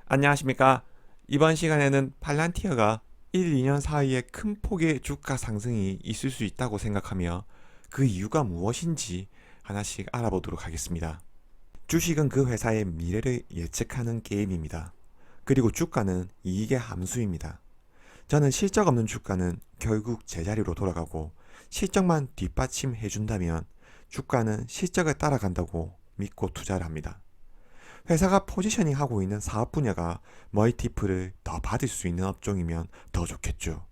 안녕하십니까. 이번 시간에는 팔란티어가 1, 2년 사이에 큰 폭의 주가 상승이 있을 수 있다고 생각하며 그 이유가 무엇인지 하나씩 알아보도록 하겠습니다. 주식은 그 회사의 미래를 예측하는 게임입니다. 그리고 주가는 이익의 함수입니다. 저는 실적 없는 주가는 결국 제자리로 돌아가고 실적만 뒷받침해준다면 주가는 실적을 따라간다고 믿고 투자를 합니다. 회사가 포지셔닝 하고 있는 사업 분야가 멀티플을 더 받을 수 있는 업종이면 더 좋겠죠.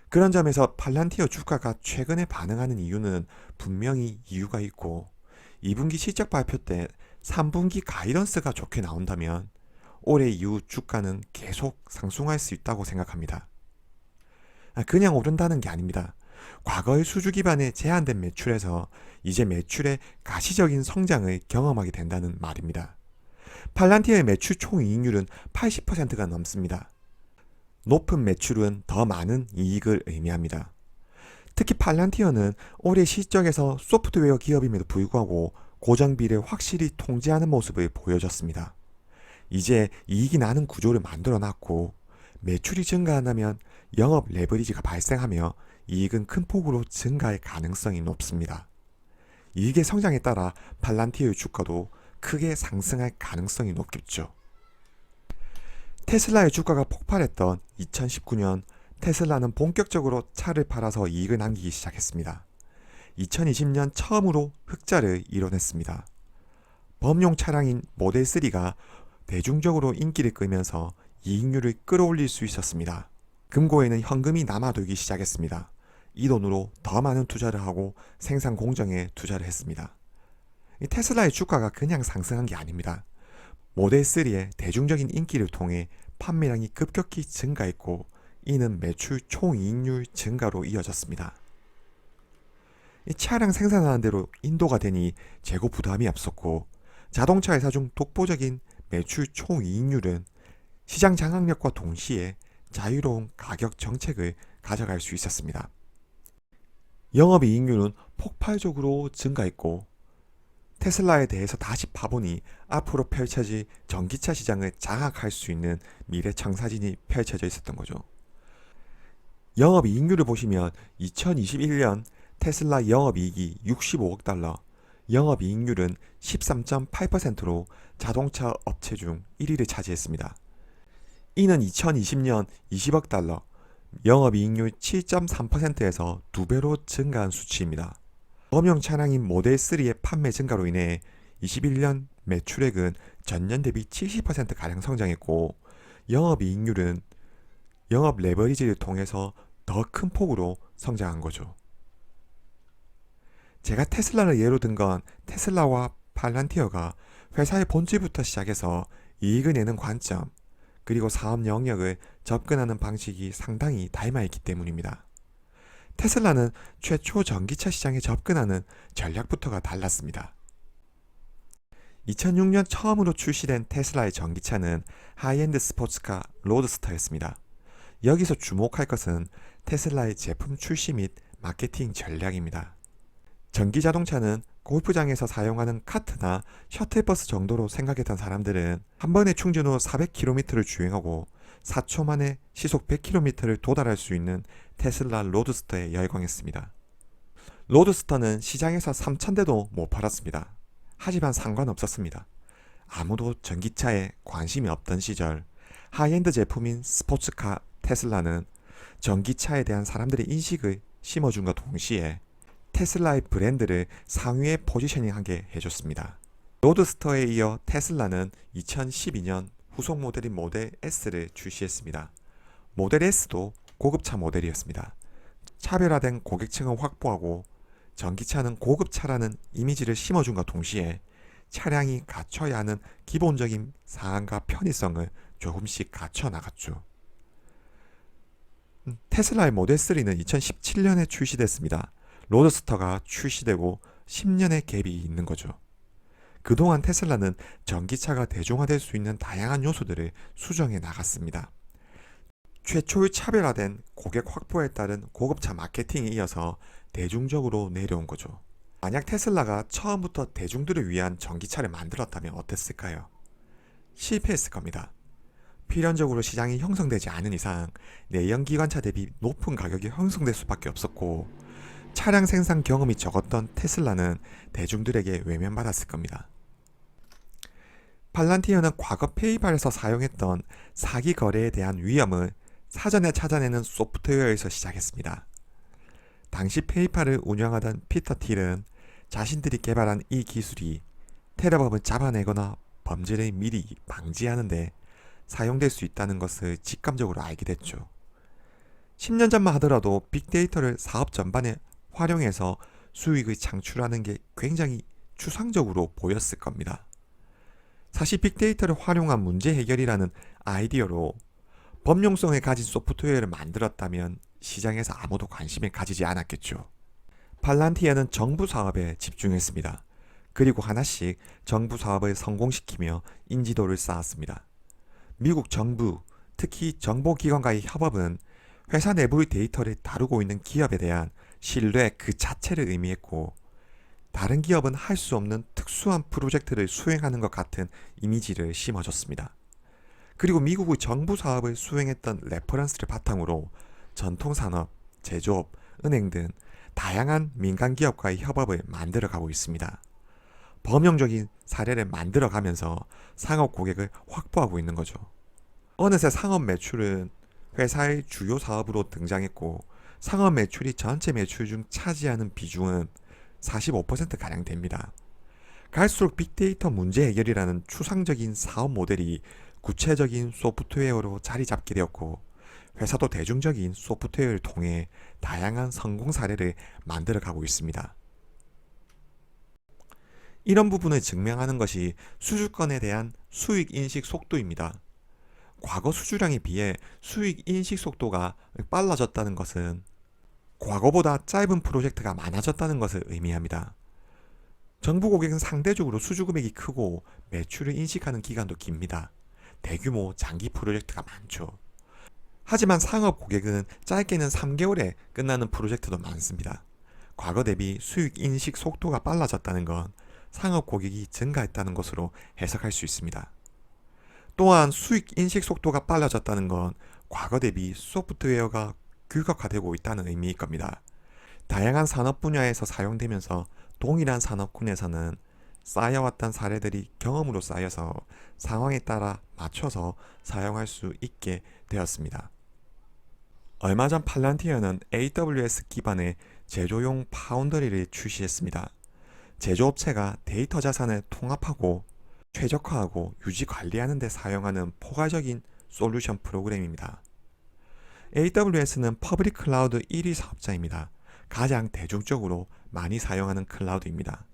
그런 점에서 팔란티어 주가가 최근에 반응하는 이유는 분명히 이유가 있고 2분기 실적 발표 때 3분기 가이던스가 좋게 나온다면 올해 이후 주가는 계속 상승할 수 있다고 생각합니다. 그냥 오른다는 게 아닙니다. 과거의 수주 기반의 제한된 매출에서 이제 매출의 가시적인 성장을 경험하게 된다는 말입니다. 팔란티어의 매출 총이익률은 80%가 넘습니다. 높은 매출은 더 많은 이익을 의미합니다. 특히 팔란티어는 올해 실적에서 소프트웨어 기업임에도 불구하고 고정비를 확실히 통제하는 모습을 보여줬습니다. 이제 이익이 나는 구조를 만들어 놨고 매출이 증가한다면 영업 레버리지가 발생하며 이익은 큰 폭으로 증가할 가능성이 높습니다. 이익의 성장에 따라 팔란티어의 주가도 크게 상승할 가능성이 높겠죠. 테슬라의 주가가 폭발했던 2019년 테슬라는 본격적으로 차를 팔아서 이익을 남기기 시작했습니다. 2020년 처음으로 흑자를 이뤄냈습니다. 범용 차량인 모델 3가 대중적으로 인기를 끌면서 이익률을 끌어올릴 수 있었습니다. 금고에는 현금이 남아돌기 시작했습니다. 이 돈으로 더 많은 투자를 하고 생산 공정에 투자를 했습니다. 테슬라의 주가가 그냥 상승한 게 아닙니다. 모델 3의 대중적인 인기를 통해 판매량이 급격히 증가했고 이는 매출 총이익률 증가로 이어졌습니다. 차량 생산하는 대로 인도가 되니 재고 부담이 없었고 자동차 회사 중 독보적인 매출 총이익률은 시장 장악력과 동시에 자유로운 가격 정책을 가져갈 수 있었습니다. 영업이익률은 폭발적으로 증가했고 테슬라에 대해서 다시 파보니 앞으로 펼쳐질 전기차 시장을 장악할 수 있는 미래 청사진이 펼쳐져 있었던 거죠. 영업이익률을 보시면 2021년 테슬라 영업이익이 65억 달러, 영업이익률은 13.8%로 자동차 업체 중 1위를 차지했습니다. 이는 2020년 20억 달러, 영업이익률 7.3%에서 2배로 증가한 수치입니다. 범용 차량인 모델 3의 판매 증가로 인해 21년 매출액은 전년 대비 70%가량 성장했고 영업이익률은 영업 레버리지를 통해서 더 큰 폭으로 성장한 거죠. 제가 테슬라를 예로 든 건 테슬라와 팔란티어가 회사의 본질부터 시작해서 이익을 내는 관점 그리고 사업 영역을 접근하는 방식이 상당히 닮아있기 때문입니다. 테슬라는 최초 전기차 시장에 접근하는 전략부터가 달랐습니다. 2006년 처음으로 출시된 테슬라의 전기차는 하이엔드 스포츠카 로드스터였습니다. 여기서 주목할 것은 테슬라의 제품 출시 및 마케팅 전략입니다. 전기 자동차는 골프장에서 사용하는 카트나 셔틀버스 정도로 생각했던 사람들은 한 번의 충전 후 400km를 주행하고 4초 만에 시속 100km를 도달할 수 있는 테슬라 로드스터에 열광했습니다. 로드스터는 시장에서 3,000대도 못 팔았습니다. 하지만 상관없었습니다. 아무도 전기차에 관심이 없던 시절 하이엔드 제품인 스포츠카 테슬라는 전기차에 대한 사람들의 인식을 심어준과 동시에 테슬라의 브랜드를 상위에 포지셔닝하게 해줬습니다. 로드스터에 이어 테슬라는 2012년 후속 모델인 모델 S를 출시했습니다. 모델 S도 고급차 모델이었습니다. 차별화된 고객층을 확보하고 전기차는 고급차라는 이미지를 심어준과 동시에 차량이 갖춰야 하는 기본적인 사항과 편의성을 조금씩 갖춰 나갔죠. 테슬라의 모델 3는 2017년에 출시됐습니다. 로드스터가 출시되고 10년의 갭이 있는 거죠. 그동안 테슬라는 전기차가 대중화될 수 있는 다양한 요소들을 수정해 나갔습니다. 최초의 차별화된 고객 확보에 따른 고급차 마케팅에 이어서 대중적으로 내려온 거죠. 만약 테슬라가 처음부터 대중들을 위한 전기차를 만들었다면 어땠을까요? 실패했을 겁니다. 필연적으로 시장이 형성되지 않은 이상 내연기관차 대비 높은 가격이 형성될 수밖에 없었고, 차량 생산 경험이 적었던 테슬라는 대중들에게 외면받았을 겁니다. 팔란티어는 과거 페이팔에서 사용했던 사기 거래에 대한 위험을 사전에 찾아내는 소프트웨어에서 시작했습니다. 당시 페이팔을 운영하던 피터 틸은 자신들이 개발한 이 기술이 테러범을 잡아내거나 범죄를 미리 방지하는 데 사용될 수 있다는 것을 직감적으로 알게 됐죠. 10년 전만 하더라도 빅데이터를 사업 전반에 활용해서 수익을 창출하는 게 굉장히 추상적으로 보였을 겁니다. 사실 빅데이터를 활용한 문제 해결이라는 아이디어로 범용성을 가진 소프트웨어를 만들었다면 시장에서 아무도 관심을 가지지 않았겠죠. 팔란티어는 정부 사업에 집중했습니다. 그리고 하나씩 정부 사업을 성공시키며 인지도를 쌓았습니다. 미국 정부, 특히 정보기관과의 협업은 회사 내부의 데이터를 다루고 있는 기업에 대한 신뢰 그 자체를 의미했고, 다른 기업은 할 수 없는 특수한 프로젝트를 수행하는 것 같은 이미지를 심어줬습니다. 그리고 미국의 정부 사업을 수행했던 레퍼런스를 바탕으로 전통산업, 제조업, 은행 등 다양한 민간 기업과의 협업을 만들어가고 있습니다. 범용적인 사례를 만들어가면서 상업 고객을 확보하고 있는 거죠. 어느새 상업 매출은 회사의 주요 사업으로 등장했고, 상업 매출이 전체 매출 중 차지하는 비중은 45%가량 됩니다. 갈수록 빅데이터 문제 해결이라는 추상적인 사업 모델이 구체적인 소프트웨어로 자리 잡게 되었고, 회사도 대중적인 소프트웨어를 통해 다양한 성공 사례를 만들어가고 있습니다. 이런 부분을 증명하는 것이 수주권에 대한 수익 인식 속도입니다. 과거 수주량에 비해 수익 인식 속도가 빨라졌다는 것은 과거보다 짧은 프로젝트가 많아졌다는 것을 의미합니다. 정부 고객은 상대적으로 수주 금액이 크고 매출을 인식하는 기간도 깁니다. 대규모 장기 프로젝트가 많죠. 하지만 상업 고객은 짧게는 3개월에 끝나는 프로젝트도 많습니다. 과거 대비 수익 인식 속도가 빨라졌다는 건 상업 고객이 증가했다는 것으로 해석할 수 있습니다. 또한 수익 인식 속도가 빨라졌다는 건 과거 대비 소프트웨어가 규격화되고 있다는 의미일 겁니다. 다양한 산업 분야에서 사용되면서 동일한 산업군에서는 쌓여왔던 사례들이 경험으로 쌓여서 상황에 따라 맞춰서 사용할 수 있게 되었습니다. 얼마 전 팔란티어는 AWS 기반의 제조용 파운드리를 출시했습니다. 제조업체가 데이터 자산을 통합하고 최적화하고 유지 관리하는 데 사용하는 포괄적인 솔루션 프로그램입니다. AWS는 퍼블릭 클라우드 1위 사업자입니다. 가장 대중적으로 많이 사용하는 클라우드입니다.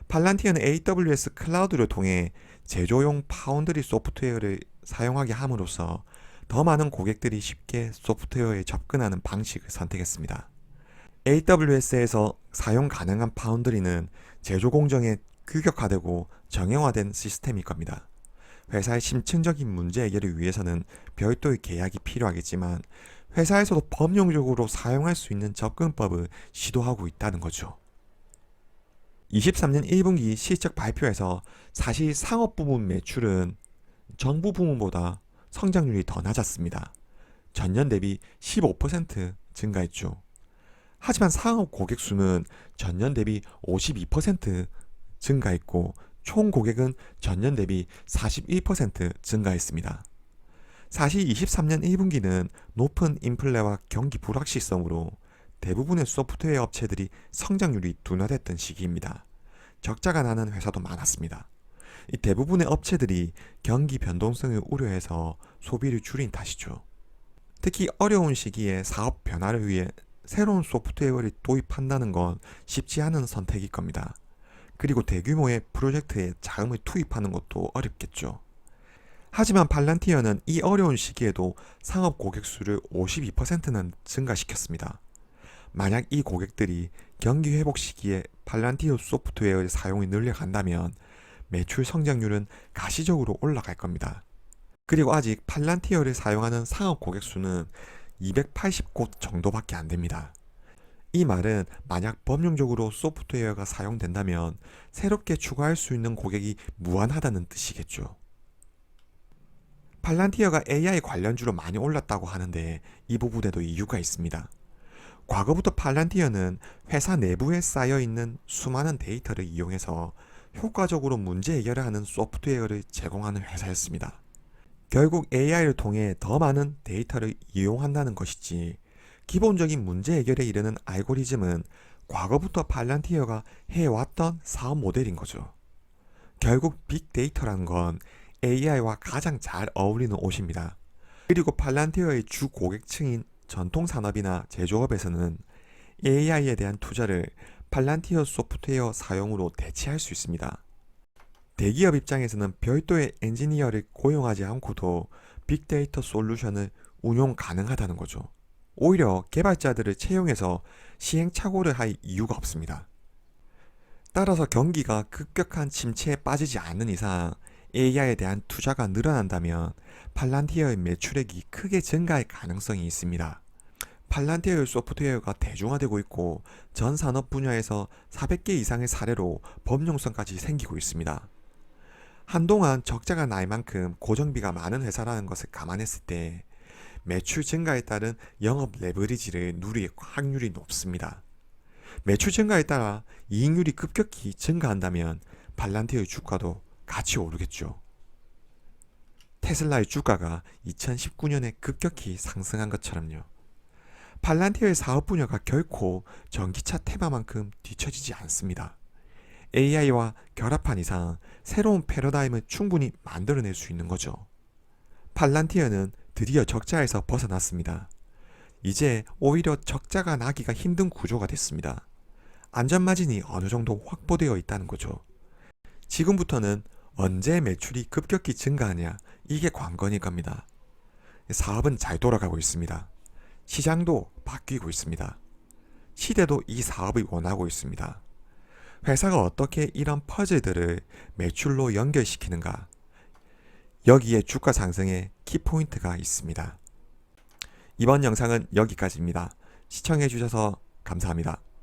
팔란티어는 AWS 클라우드를 통해 제조용 파운드리 소프트웨어를 사용하게 함으로써 더 많은 고객들이 쉽게 소프트웨어에 접근하는 방식을 선택했습니다. AWS에서 사용 가능한 파운드리는 제조 공정에 규격화되고 정형화된 시스템일 겁니다. 회사의 심층적인 문제 해결을 위해서는 별도의 계약이 필요하겠지만 회사에서도 범용적으로 사용할 수 있는 접근법을 시도하고 있다는 거죠. 23년 1분기 실적 발표에서 사실 상업 부문 매출은 정부 부문보다 성장률이 더 낮았습니다. 전년 대비 15% 증가했죠. 하지만 상업 고객 수는 전년 대비 52% 증가했고 총 고객은 전년 대비 41% 증가했습니다. 사실 23년 1분기는 높은 인플레와 경기 불확실성으로 대부분의 소프트웨어 업체들이 성장률이 둔화됐던 시기입니다. 적자가 나는 회사도 많았습니다. 이 대부분의 업체들이 경기 변동성을 우려해서 소비를 줄인 탓이죠. 특히 어려운 시기에 사업 변화를 위해 새로운 소프트웨어를 도입한다는 건 쉽지 않은 선택일 겁니다. 그리고 대규모의 프로젝트에 자금을 투입하는 것도 어렵겠죠. 하지만 팔란티어는 이 어려운 시기에도 상업 고객 수를 52%는 증가시켰습니다. 만약 이 고객들이 경기 회복 시기에 팔란티어 소프트웨어의 사용이 늘려간다면 매출 성장률은 가시적으로 올라갈 겁니다. 그리고 아직 팔란티어를 사용하는 상업 고객 수는 280곳 정도밖에 안 됩니다. 이 말은 만약 범용적으로 소프트웨어가 사용된다면 새롭게 추가할 수 있는 고객이 무한하다는 뜻이겠죠. 팔란티어가 AI 관련주로 많이 올랐다고 하는데 이 부분에도 이유가 있습니다. 과거부터 팔란티어는 회사 내부에 쌓여있는 수많은 데이터를 이용해서 효과적으로 문제 해결을 하는 소프트웨어를 제공하는 회사였습니다. 결국 AI를 통해 더 많은 데이터를 이용한다는 것이지 기본적인 문제 해결에 이르는 알고리즘은 과거부터 팔란티어가 해왔던 사업 모델인 거죠. 결국 빅데이터란 건 AI와 가장 잘 어울리는 옷입니다. 그리고 팔란티어의 주 고객층인 전통산업이나 제조업에서는 AI에 대한 투자를 팔란티어 소프트웨어 사용으로 대체할 수 있습니다. 대기업 입장에서는 별도의 엔지니어를 고용하지 않고도 빅데이터 솔루션을 운용 가능하다는 거죠. 오히려 개발자들을 채용해서 시행착오를 할 이유가 없습니다. 따라서 경기가 급격한 침체에 빠지지 않는 이상 AI에 대한 투자가 늘어난다면 팔란티어의 매출액이 크게 증가할 가능성이 있습니다. 팔란티어의 소프트웨어가 대중화되고 있고 전 산업 분야에서 400개 이상의 사례로 범용성까지 생기고 있습니다. 한동안 적자가 날 만큼 고정비가 많은 회사라는 것을 감안했을 때 매출 증가에 따른 영업 레버리지를 누릴 확률이 높습니다. 매출 증가에 따라 이익률이 급격히 증가한다면 팔란티어의 주가도 같이 오르겠죠. 테슬라의 주가가 2019년에 급격히 상승한 것처럼요. 팔란티어의 사업 분야가 결코 전기차 테마만큼 뒤처지지 않습니다. AI와 결합한 이상 새로운 패러다임을 충분히 만들어낼 수 있는 거죠. 팔란티어는 드디어 적자에서 벗어났습니다. 이제 오히려 적자가 나기가 힘든 구조가 됐습니다. 안전마진이 어느 정도 확보되어 있다는 거죠. 지금부터는 언제 매출이 급격히 증가하냐, 이게 관건일 겁니다. 사업은 잘 돌아가고 있습니다. 시장도 바뀌고 있습니다. 시대도 이 사업을 원하고 있습니다. 회사가 어떻게 이런 퍼즐들을 매출로 연결시키는가? 여기에 주가 상승의 키포인트가 있습니다. 이번 영상은 여기까지입니다. 시청해주셔서 감사합니다.